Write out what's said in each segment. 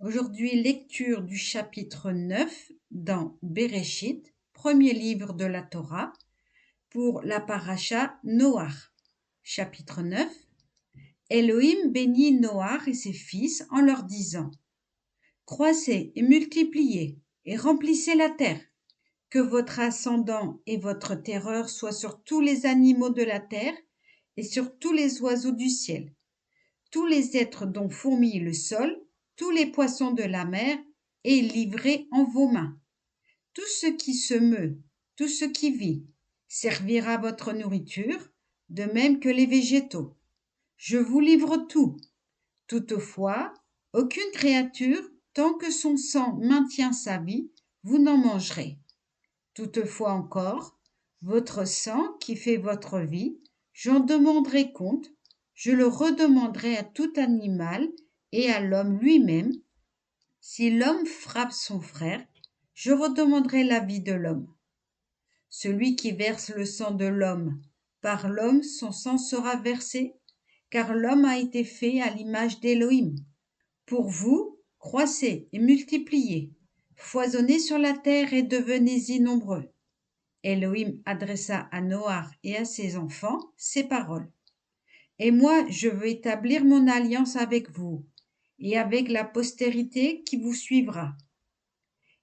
Aujourd'hui, lecture du chapitre 9 dans Bereshit, premier livre de la Torah, pour la paracha Noach. Chapitre 9. Elohim bénit Noach et ses fils en leur disant: Croissez et multipliez et remplissez la terre, que votre ascendant et votre terreur soient sur tous les animaux de la terre et sur tous les oiseaux du ciel, tous les êtres dont fourmille le sol, tous les poissons de la mer, et livrés en vos mains. Tout ce qui se meut, tout ce qui vit, servira votre nourriture, de même que les végétaux. Je vous livre tout. Toutefois, aucune créature, tant que son sang maintient sa vie, vous n'en mangerez. Toutefois encore, votre sang qui fait votre vie, j'en demanderai compte, je le redemanderai à tout animal et à l'homme lui-même. Si l'homme frappe son frère, je redemanderai la vie de l'homme. Celui qui verse le sang de l'homme, par l'homme son sang sera versé, car l'homme a été fait à l'image d'Élohim. Pour vous, croissez et multipliez, foisonnez sur la terre et devenez-y nombreux. Elohim adressa à Noach et à ses enfants ces paroles. Et moi, je veux établir mon alliance avec vous et avec la postérité qui vous suivra,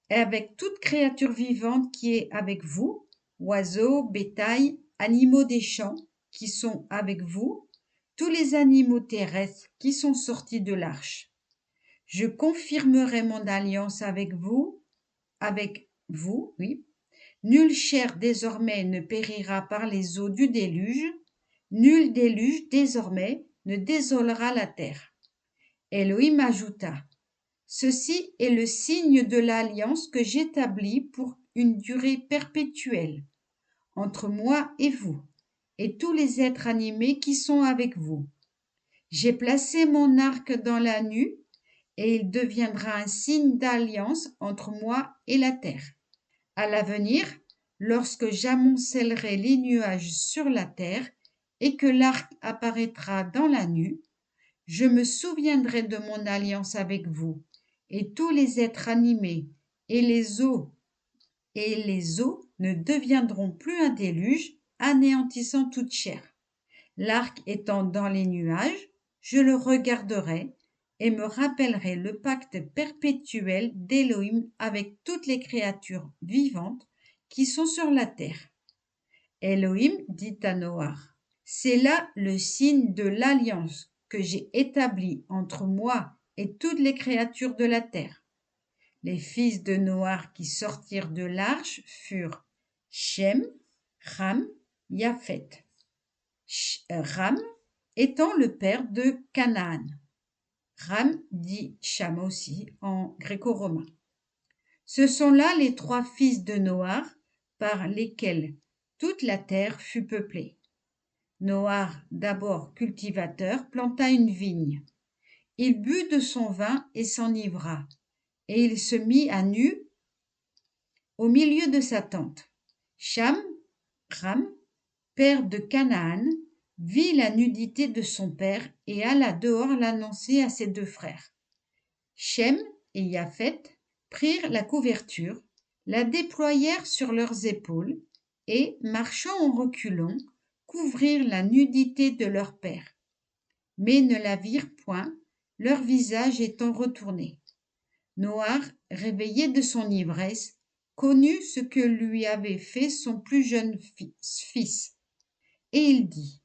et avec toute créature vivante qui est avec vous, oiseaux, bétail, animaux des champs qui sont avec vous, tous les animaux terrestres qui sont sortis de l'arche. Je confirmerai mon alliance avec vous, oui. Nulle chair désormais ne périra par les eaux du déluge, nul déluge désormais ne désolera la terre. Elohim ajouta: Ceci est le signe de l'alliance que j'établis pour une durée perpétuelle entre moi et vous, et tous les êtres animés qui sont avec vous. J'ai placé mon arc dans la nue, et il deviendra un signe d'alliance entre moi et la terre. À l'avenir, lorsque j'amoncellerai les nuages sur la terre et que l'arc apparaîtra dans la nue, je me souviendrai de mon alliance avec vous, et tous les êtres animés et les eaux ne deviendront plus un déluge, anéantissant toute chair. L'arc étant dans les nuages, je le regarderai et me rappellerai le pacte perpétuel d'Élohim avec toutes les créatures vivantes qui sont sur la terre. Elohim dit à Noach: C'est là le signe de l'alliance que j'ai établie entre moi et toutes les créatures de la terre. Les fils de Noach qui sortirent de l'arche furent Shem, Ham, Japhet. Ram étant le père de Canaan. Ram dit Cham aussi en gréco-romain. Ce sont là les trois fils de Noach par lesquels toute la terre fut peuplée. Noach, d'abord cultivateur, planta une vigne. Il but de son vin et s'enivra, et il se mit à nu au milieu de sa tente. Cham, Ram, père de Canaan, vit la nudité de son père et alla dehors l'annoncer à ses deux frères. Shem et Japhet prirent la couverture, la déployèrent sur leurs épaules et, marchant en reculant, couvrirent la nudité de leur père, mais ne la virent point, leur visage étant retourné. Noach, réveillé de son ivresse, connut ce que lui avait fait son plus jeune fils. Et il dit: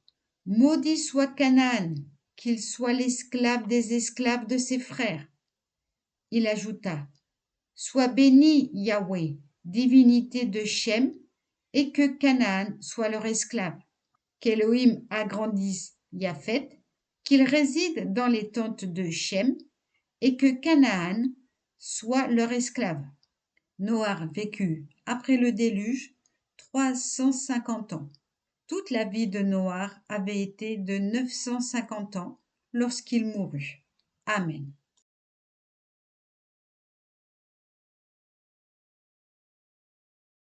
Maudit soit Canaan, qu'il soit l'esclave des esclaves de ses frères. Il ajouta: Sois béni, Yahweh, divinité de Shem, et que Canaan soit leur esclave. Qu'Élohim agrandisse Japhet, qu'il réside dans les tentes de Shem, et que Canaan soit leur esclave. Noach vécut, après le déluge, 350 ans. Toute la vie de Noach avait été de 950 ans lorsqu'il mourut. Amen.